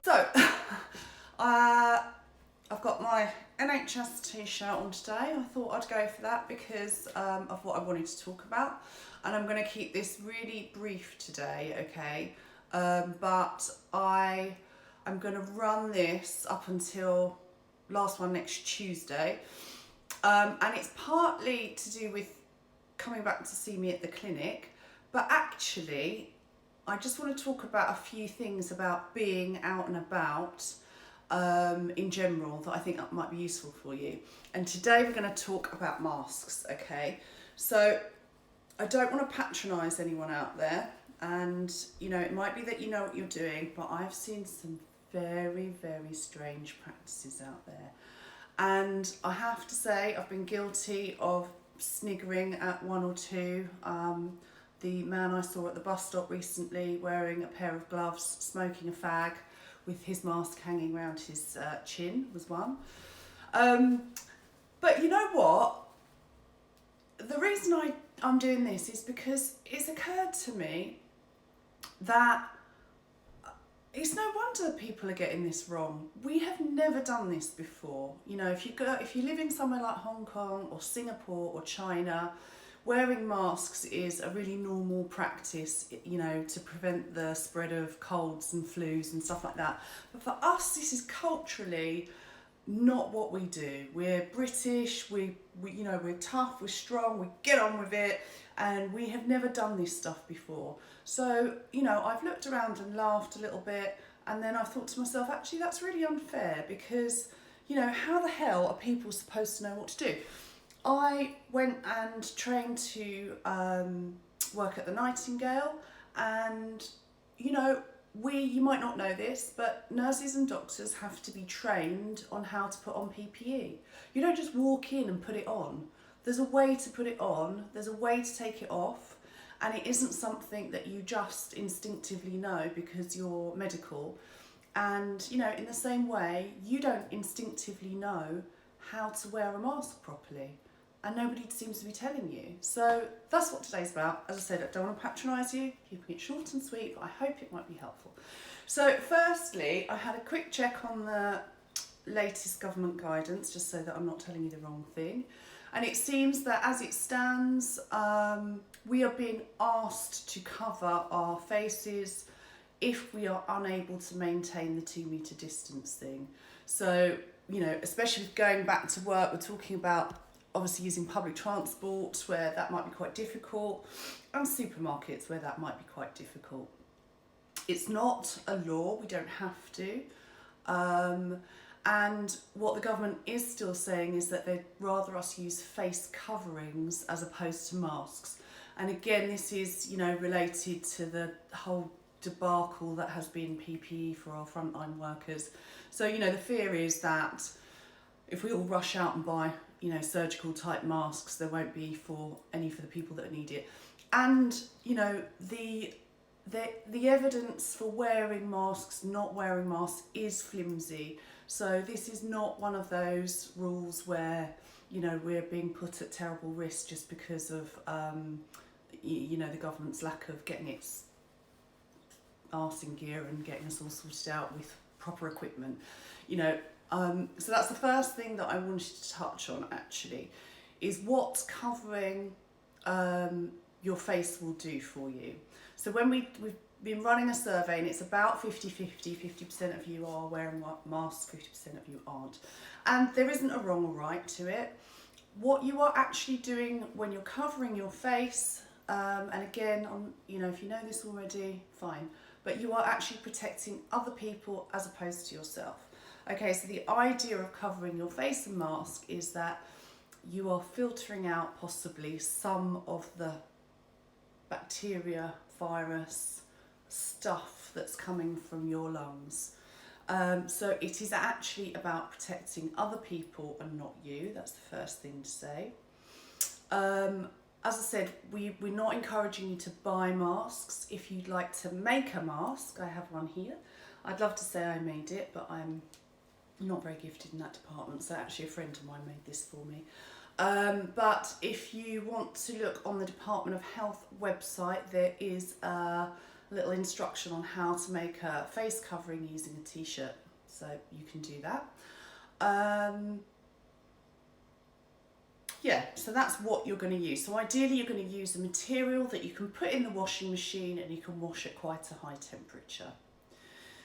So, I've got my NHS t-shirt on today. I thought I'd go for that because of what I wanted to talk about. And I'm going to keep this really brief today, okay? But I'm going to run this up until last one next Tuesday. And it's partly to do with coming back to see me at the clinic, but actually I just want to talk about a few things about being out and about in general that I think that might be useful for you. And today we're going to talk about masks, okay? So I don't want to patronise anyone out there, and you know, it might be that you know what you're doing, but I've seen some very, very strange practices out there. And I have to say, I've been guilty of sniggering at one or two. The man I saw at the bus stop recently wearing a pair of gloves, smoking a fag with his mask hanging around his chin was one. But you know what? The reason I'm doing this is because it's occurred to me that it's no wonder people are getting this wrong. We have never done this before. You know, if you live in somewhere like Hong Kong or Singapore or China, wearing masks is a really normal practice, you know, to prevent the spread of colds and flus and stuff like that. But for us, this is culturally not what we do. We're British, we you know, we're tough, we're strong, we get on with it, and we have never done this stuff before. So, you know, I've looked around and laughed a little bit, and then I thought to myself, actually that's really unfair, because, you know, how the hell are people supposed to know what to do? I went and trained to work at the Nightingale, and you know, you might not know this, but nurses and doctors have to be trained on how to put on PPE. You don't just walk in and put it on. There's a way to put it on, there's a way to take it off, and it isn't something that you just instinctively know because you're medical. And you know, in the same way, you don't instinctively know how to wear a mask properly, and nobody seems to be telling you. So that's what today's about. As I said, I don't want to patronise you, keeping it short and sweet, but I hope it might be helpful. So firstly, I had a quick check on the latest government guidance, just so that I'm not telling you the wrong thing. And it seems that as it stands, we are being asked to cover our faces if we are unable to maintain the 2 metre distancing. So, you know, especially with going back to work, we're talking about obviously using public transport where that might be quite difficult, and supermarkets where that might be quite difficult. It's not a law, we don't have to. And what the government is still saying is that they'd rather us use face coverings as opposed to masks. And again, this is, you know, related to the whole debacle that has been PPE for our frontline workers. So, you know, the fear is that if we all rush out and buy, you know, surgical type masks, there won't be for the people that need it. And, you know, the evidence for wearing masks, not wearing masks is flimsy. So this is not one of those rules where, you know, we're being put at terrible risk just because of, you know, the government's lack of getting its arse in gear and getting us all sorted out with proper equipment, you know. So that's the first thing that I wanted to touch on, actually, is what covering your face will do for you. So when we've been running a survey, and it's about 50-50, 50% of you are wearing masks, 50% of you aren't. And there isn't a wrong or right to it. What you are actually doing when you're covering your face, and again, you know, if you know this already, fine, but you are actually protecting other people as opposed to yourself. Okay, so the idea of covering your face and mask is that you are filtering out possibly some of the bacteria, virus, stuff that's coming from your lungs. So it is actually about protecting other people and not you. That's the first thing to say. As I said, we're not encouraging you to buy masks. If you'd like to make a mask, I have one here. I'd love to say I made it, but I'm not very gifted in that department, so actually a friend of mine made this for me. But if you want to look on the Department of Health website, there is a a little instruction on how to make a face covering using a t-shirt, so you can do that. Yeah, so that's what you're going to use. So ideally you're going to use a material that you can put in the washing machine and you can wash at quite a high temperature.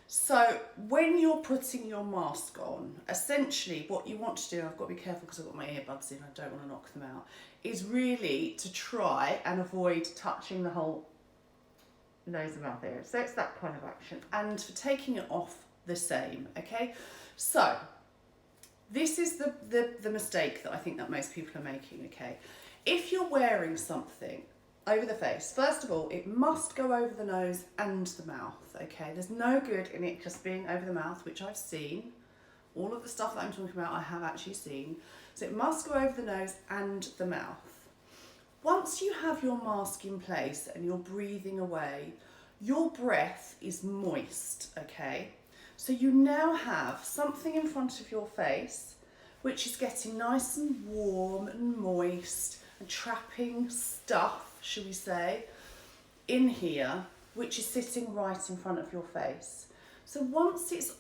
So when you're putting your mask on, essentially what you want to do, I've got to be careful because I've got my earbuds in, I don't want to knock them out, is really to try and avoid touching the whole nose and mouth area. So it's that kind of action. And for taking it off, the same, okay? So this is the mistake that I think that most people are making, okay? If you're wearing something over the face, first of all, it must go over the nose and the mouth, okay? There's no good in it just being over the mouth, which I've seen. All of the stuff that I'm talking about, I have actually seen. So it must go over the nose and the mouth. Once you have your mask in place and you're breathing away, your breath is moist, okay? So you now have something in front of your face which is getting nice and warm and moist and trapping stuff, shall we say, in here, which is sitting right in front of your face. So once it's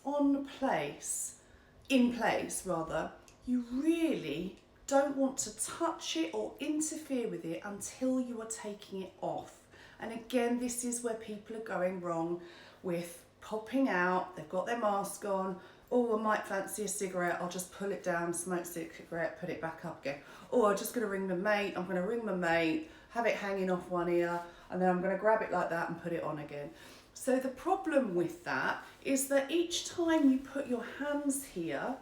in place rather, you really don't want to touch it or interfere with it until you are taking it off. And again, this is where people are going wrong with popping out, they've got their mask on, oh, I might fancy a cigarette, I'll just pull it down, smoke cigarette, put it back up again. Oh, I'm just going to ring my mate, I'm going to ring my mate, have it hanging off one ear, and then I'm going to grab it like that and put it on again. So the problem with that is that each time you put your hands here,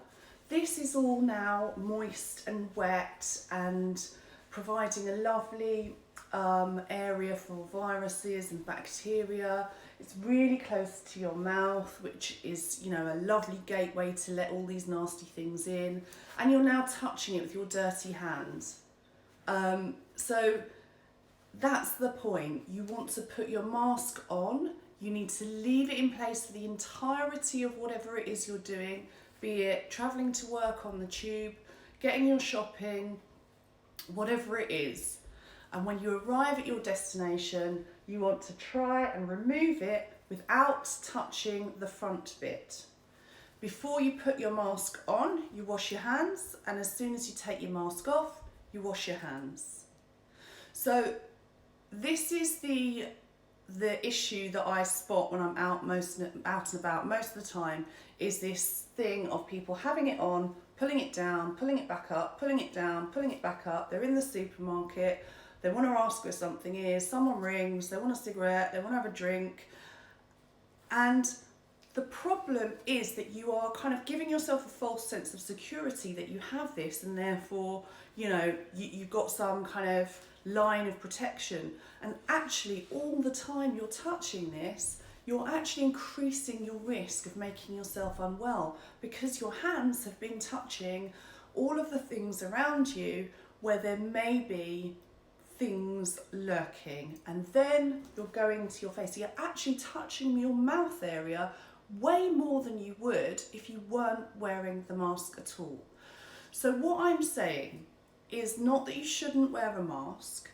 this is all now moist and wet and providing a lovely area for viruses and bacteria. It's really close to your mouth, which is, you know, a lovely gateway to let all these nasty things in. And you're now touching it with your dirty hands. So that's the point. You want to put your mask on. You need to leave it in place for the entirety of whatever it is you're doing, be it travelling to work on the tube, getting your shopping, whatever it is. And when you arrive at your destination, you want to try and remove it without touching the front bit. Before you put your mask on, you wash your hands, and as soon as you take your mask off, you wash your hands. So this is the issue that I spot when I'm out and about most of the time, is this thing of people having it on, pulling it down, pulling it back up, pulling it down, pulling it back up. They're in the supermarket, they want to ask where something is, someone rings, they want a cigarette, they want to have a drink. And the problem is that you are kind of giving yourself a false sense of security that you have this, and therefore, you know, you've got some kind of line of protection. And actually, all the time you're touching this, you're actually increasing your risk of making yourself unwell, because your hands have been touching all of the things around you where there may be things lurking, and then you're going to your face. So you're actually touching your mouth area way more than you would if you weren't wearing the mask at all. So what I'm saying is not that you shouldn't wear a mask,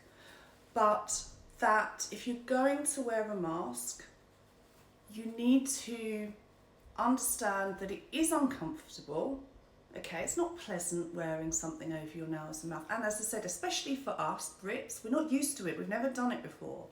but that if you're going to wear a mask, you need to understand that it is uncomfortable. Okay, it's not pleasant wearing something over your nose and mouth. And as I said, especially for us Brits, we're not used to it. We've never done it before.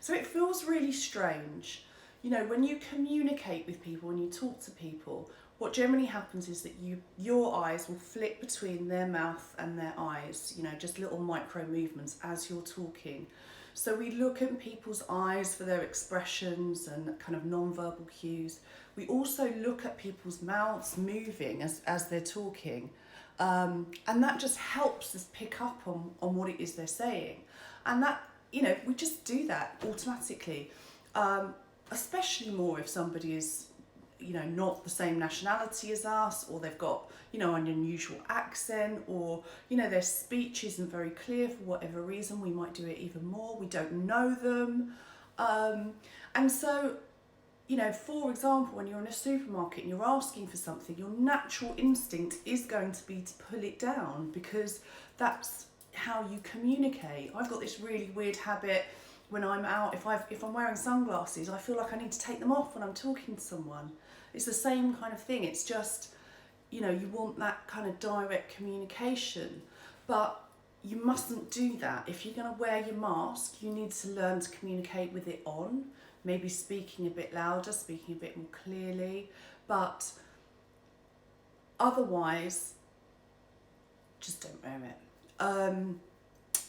So it feels really strange. You know, when you communicate with people, when you talk to people, what generally happens is that your eyes will flick between their mouth and their eyes, you know, just little micro movements as you're talking. So we look at people's eyes for their expressions and kind of non-verbal cues. We also look at people's mouths moving as they're talking. And that just helps us pick up on what it is they're saying. And that, you know, we just do that automatically. Especially more if somebody is, you know, not the same nationality as us, or they've got, you know, an unusual accent, or, you know, their speech isn't very clear for whatever reason. We might do it even more. We don't know them. And so, you know, for example, when you're in a supermarket and you're asking for something, your natural instinct is going to be to pull it down, because that's how you communicate. I've got this really weird habit when I'm out, if I'm wearing sunglasses, I feel like I need to take them off when I'm talking to someone. It's the same kind of thing. It's just, you know, you want that kind of direct communication, but you mustn't do that. If you're going to wear your mask, you need to learn to communicate with it on, maybe speaking a bit louder, speaking a bit more clearly, but otherwise, just don't wear it.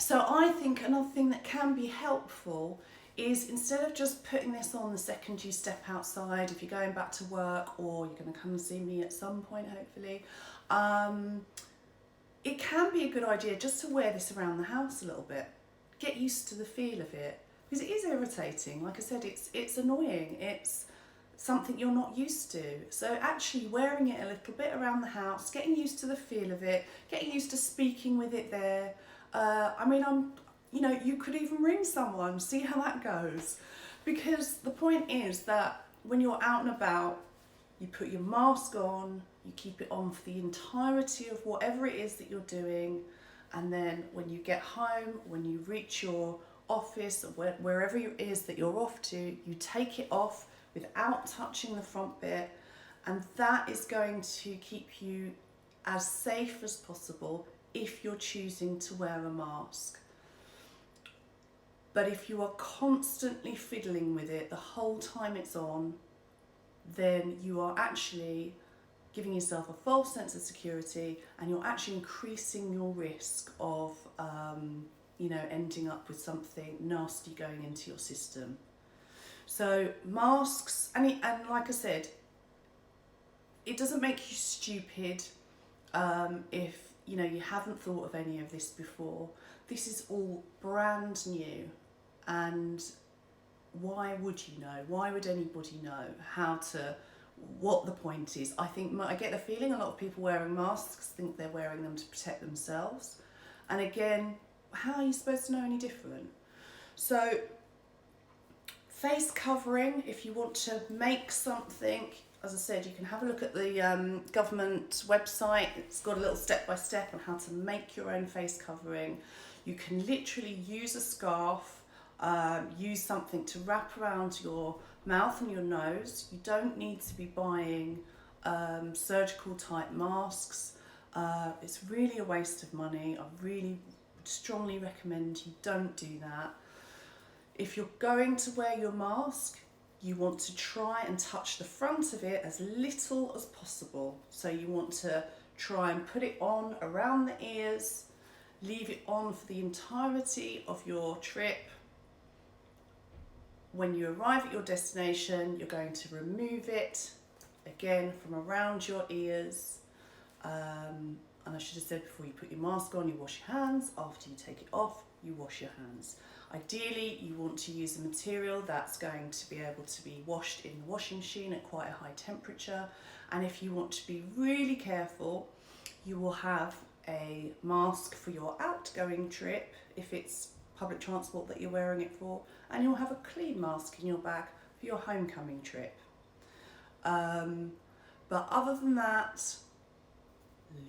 So I think another thing that can be helpful is, instead of just putting this on the second you step outside, if you're going back to work or you're going to come and see me at some point, hopefully, it can be a good idea just to wear this around the house a little bit. Get used to the feel of it, because it is irritating. Like I said, it's annoying. It's something you're not used to. So actually wearing it a little bit around the house, getting used to the feel of it, getting used to speaking with it there. You know, you could even ring someone, see how that goes. Because the point is that when you're out and about, you put your mask on, you keep it on for the entirety of whatever it is that you're doing, and then when you get home, when you reach your office, or wherever it is that you're off to, you take it off without touching the front bit, and that is going to keep you as safe as possible if you're choosing to wear a mask. But if you are constantly fiddling with it the whole time it's on, then you are actually giving yourself a false sense of security, and you're actually increasing your risk of you know, ending up with something nasty going into your system. So masks, and like I said, it doesn't make you stupid if, you know, you haven't thought of any of this before. This is all brand new, and why would you know? Why would anybody know what the point is? I get the feeling a lot of people wearing masks think they're wearing them to protect themselves. And again, how are you supposed to know any different? So face covering, if you want to make something, as I said, you can have a look at the government website. It's got a little step-by-step on how to make your own face covering. You can literally use a scarf, use something to wrap around your mouth and your nose. You don't need to be buying surgical type masks. It's really a waste of money. I really strongly recommend you don't do that. If you're going to wear your mask, you want to try and touch the front of it as little as possible. So you want to try and put it on around the ears, leave it on for the entirety of your trip. When you arrive at your destination, you're going to remove it again from around your ears. And I should have said, before you put your mask on, you wash your hands. After you take it off, you wash your hands. Ideally, you want to use a material that's going to be able to be washed in the washing machine at quite a high temperature. And if you want to be really careful, you will have a mask for your outgoing trip, if it's public transport that you're wearing it for, and you'll have a clean mask in your bag for your homecoming trip. But other than that,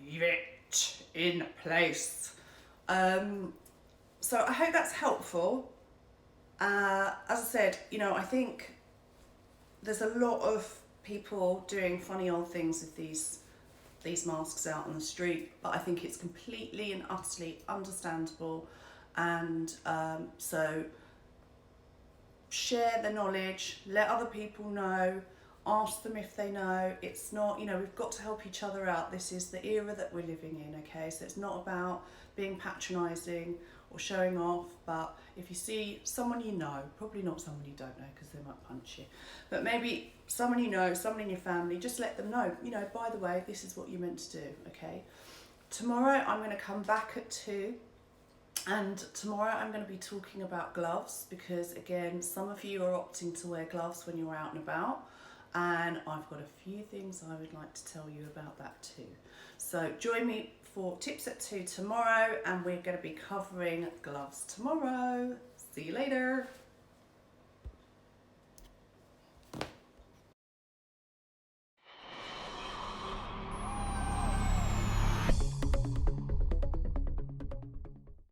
leave it in place. So I hope that's helpful. As I said, you know, I think there's a lot of people doing funny old things with these masks out on the street, but I think it's completely and utterly understandable. And so share the knowledge, let other people know, ask them if they know. It's not, you know, we've got to help each other out. This is the era that we're living in, okay? So it's not about being patronising or showing off, but if you see someone you know, probably not someone you don't know because they might punch you, but maybe someone you know, someone in your family, just let them know, you know, by the way, this is what you're meant to do, okay? Tomorrow I'm going to come back at 2. And tomorrow I'm going to be talking about gloves, because again, some of you are opting to wear gloves when you're out and about, and I've got a few things I would like to tell you about that too. So join me for tips at 2 tomorrow, and we're going to be covering gloves tomorrow. See you later.